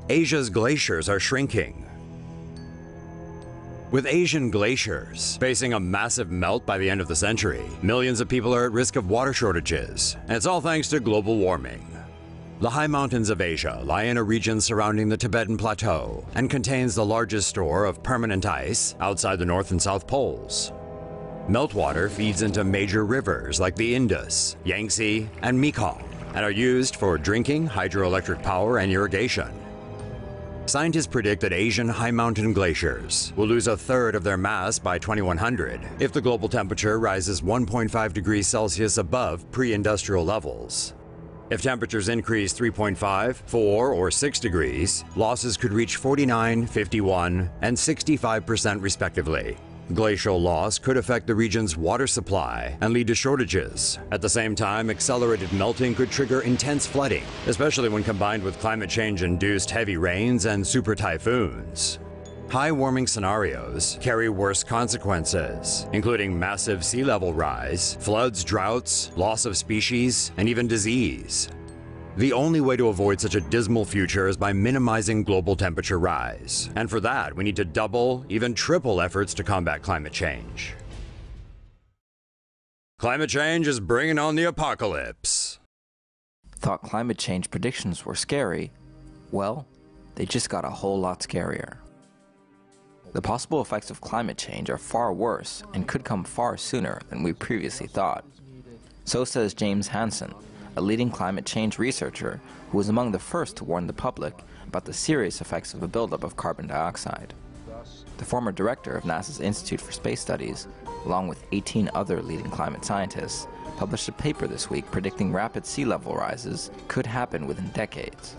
Asia's glaciers are shrinking. With Asian glaciers facing a massive melt by the end of the century, millions of people are at risk of water shortages, and it's all thanks to global warming. The high mountains of Asia lie in a region surrounding the Tibetan plateau and contains the largest store of permanent ice outside the North and South poles. Meltwater feeds into major rivers like the Indus, Yangtze, and Mekong, and are used for drinking, hydroelectric power, and irrigation. Scientists predict that Asian high mountain glaciers will lose a third of their mass by 2100 if the global temperature rises 1.5 degrees Celsius above pre-industrial levels. If temperatures increase 3.5, 4, or 6 degrees, losses could reach 49, 51, and 65% respectively. Glacial loss could affect the region's water supply and lead to shortages. At the same time, accelerated melting could trigger intense flooding, especially when combined with climate change-induced heavy rains and super typhoons. High warming scenarios carry worse consequences, including massive sea level rise, floods, droughts, loss of species, and even disease. The only way to avoid such a dismal future is by minimizing global temperature rise. And for that, we need to double, even triple efforts to combat climate change. Climate change is bringing on the apocalypse. Thought climate change predictions were scary? Well, they just got a whole lot scarier. The possible effects of climate change are far worse and could come far sooner than we previously thought. So says James Hansen, a leading climate change researcher who was among the first to warn the public about the serious effects of a buildup of carbon dioxide. The former director of NASA's Institute for Space Studies, along with 18 other leading climate scientists, published a paper this week predicting rapid sea level rises could happen within decades.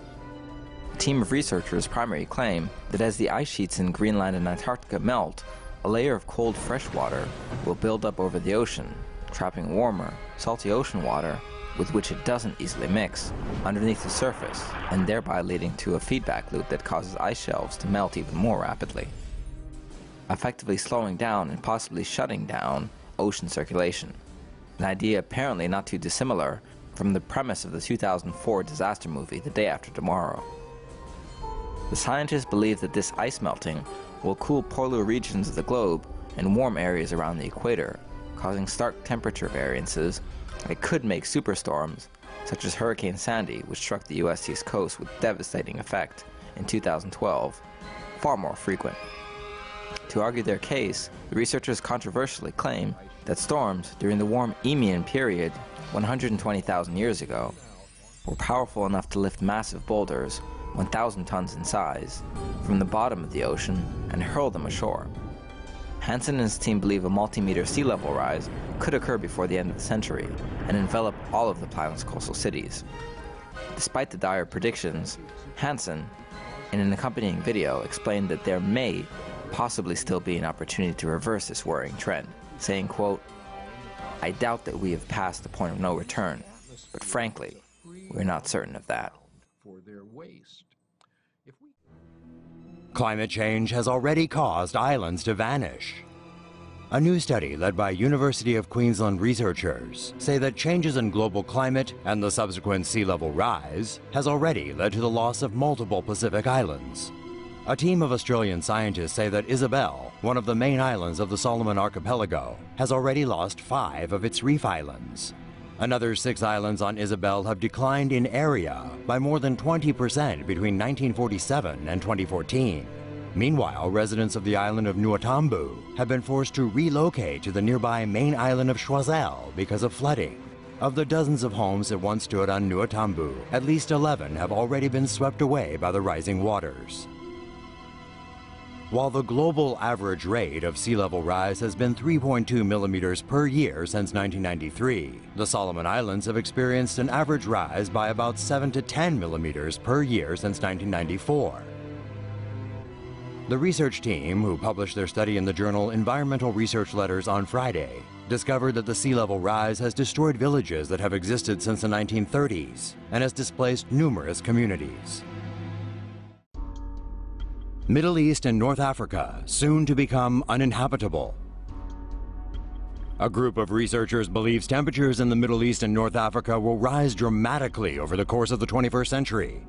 The team of researchers' primary claim that as the ice sheets in Greenland and Antarctica melt, a layer of cold fresh water will build up over the ocean, trapping warmer, salty ocean water with which it doesn't easily mix underneath the surface, and thereby leading to a feedback loop that causes ice shelves to melt even more rapidly, effectively slowing down and possibly shutting down ocean circulation. An idea apparently not too dissimilar from the premise of the 2004 disaster movie The Day After Tomorrow. The scientists believe that this ice melting will cool polar regions of the globe and warm areas around the equator, causing stark temperature variances that could make superstorms, such as Hurricane Sandy, which struck the U.S. East Coast with devastating effect in 2012, far more frequent. To argue their case, the researchers controversially claim that storms during the warm Eemian period 120,000 years ago were powerful enough to lift massive boulders, 1,000 tons in size, from the bottom of the ocean and hurl them ashore. Hansen and his team believe a multi-meter sea level rise could occur before the end of the century and envelop all of the planet's coastal cities. Despite the dire predictions, Hansen, in an accompanying video, explained that there may possibly still be an opportunity to reverse this worrying trend, saying, quote, "I doubt that we have passed the point of no return, but frankly, we're not certain of that." Climate change has already caused islands to vanish. A new study led by University of Queensland researchers say that changes in global climate and the subsequent sea level rise has already led to the loss of multiple Pacific islands. A team of Australian scientists say that Isabel, one of the main islands of the Solomon Archipelago, has already lost 5 of its reef islands. Another 6 islands on Isabel have declined in area by more than 20% between 1947 and 2014. Meanwhile, residents of the island of Nuatambu have been forced to relocate to the nearby main island of Choiseul because of flooding. Of the dozens of homes that once stood on Nuatambu, at least 11 have already been swept away by the rising waters. While the global average rate of sea level rise has been 3.2 millimeters per year since 1993, the Solomon Islands have experienced an average rise by about 7 to 10 millimeters per year since 1994. The research team, who published their study in the journal Environmental Research Letters on Friday, discovered that the sea level rise has destroyed villages that have existed since the 1930s and has displaced numerous communities. Middle East and North Africa, soon to become uninhabitable. A group of researchers believes temperatures in the Middle East and North Africa will rise dramatically over the course of the 21st century.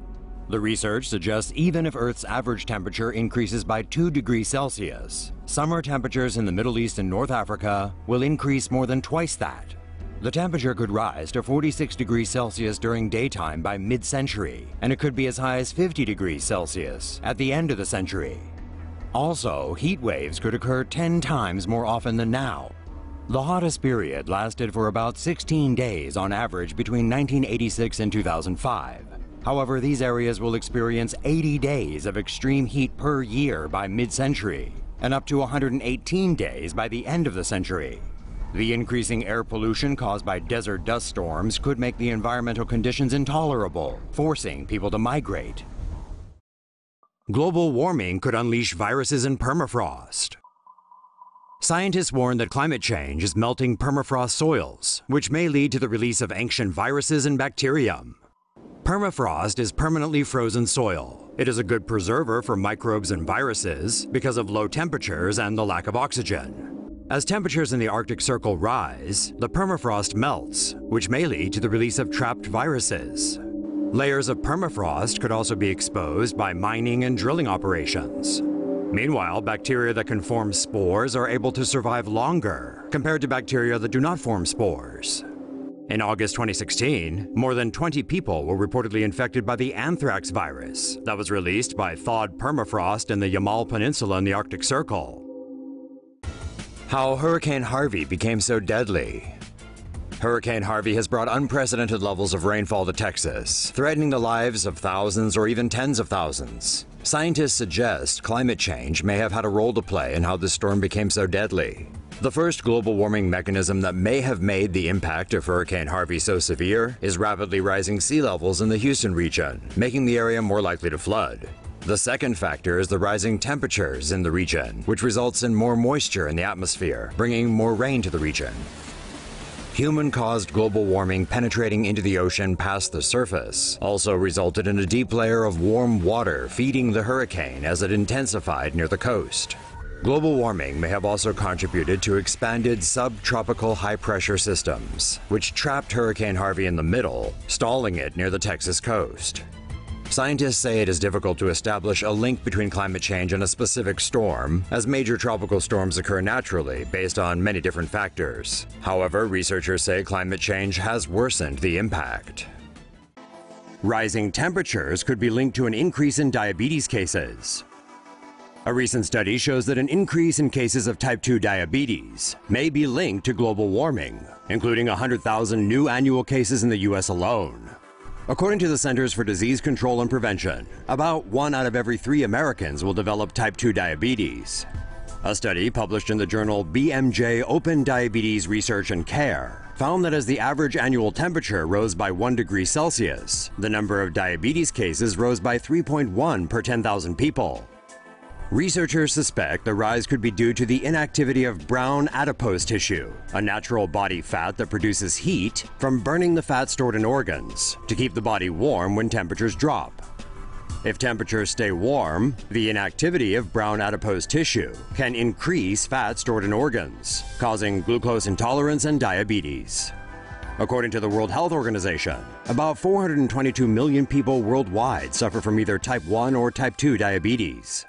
The research suggests even if Earth's average temperature increases by 2 degrees Celsius, summer temperatures in the Middle East and North Africa will increase more than twice that. The temperature could rise to 46 degrees Celsius during daytime by mid-century, and it could be as high as 50 degrees Celsius at the end of the century. Also, heat waves could occur 10 times more often than now. The hottest period lasted for about 16 days on average between 1986 and 2005. However, these areas will experience 80 days of extreme heat per year by mid-century, and up to 118 days by the end of the century. The increasing air pollution caused by desert dust storms could make the environmental conditions intolerable, forcing people to migrate. Global warming could unleash viruses and permafrost. Scientists warn that climate change is melting permafrost soils, which may lead to the release of ancient viruses and bacterium. Permafrost is permanently frozen soil. It is a good preserver for microbes and viruses because of low temperatures and the lack of oxygen. As temperatures in the Arctic Circle rise, the permafrost melts, which may lead to the release of trapped viruses. Layers of permafrost could also be exposed by mining and drilling operations. Meanwhile, bacteria that can form spores are able to survive longer compared to bacteria that do not form spores. In August 2016, more than 20 people were reportedly infected by the anthrax virus that was released by thawed permafrost in the Yamal Peninsula in the Arctic Circle. How Hurricane Harvey became so deadly. Hurricane Harvey has brought unprecedented levels of rainfall to Texas, threatening the lives of thousands or even tens of thousands. Scientists suggest climate change may have had a role to play in how this storm became so deadly. The first global warming mechanism that may have made the impact of Hurricane Harvey so severe is rapidly rising sea levels in the Houston region, making the area more likely to flood. The second factor is the rising temperatures in the region, which results in more moisture in the atmosphere, bringing more rain to the region. Human-caused global warming penetrating into the ocean past the surface also resulted in a deep layer of warm water feeding the hurricane as it intensified near the coast. Global warming may have also contributed to expanded subtropical high-pressure systems, which trapped Hurricane Harvey in the middle, stalling it near the Texas coast. Scientists say it is difficult to establish a link between climate change and a specific storm, as major tropical storms occur naturally based on many different factors. However, researchers say climate change has worsened the impact. Rising temperatures could be linked to an increase in diabetes cases. A recent study shows that an increase in cases of type 2 diabetes may be linked to global warming, including 100,000 new annual cases in the US alone. According to the Centers for Disease Control and Prevention, about 1 out of every 3 Americans will develop type 2 diabetes. A study published in the journal BMJ Open Diabetes Research and Care found that as the average annual temperature rose by 1 degree Celsius, the number of diabetes cases rose by 3.1 per 10,000 people. Researchers suspect the rise could be due to the inactivity of brown adipose tissue, a natural body fat that produces heat from burning the fat stored in organs to keep the body warm when temperatures drop. If temperatures stay warm, the inactivity of brown adipose tissue can increase fat stored in organs, causing glucose intolerance and diabetes. According to the World Health Organization, about 422 million people worldwide suffer from either type 1 or type 2 diabetes.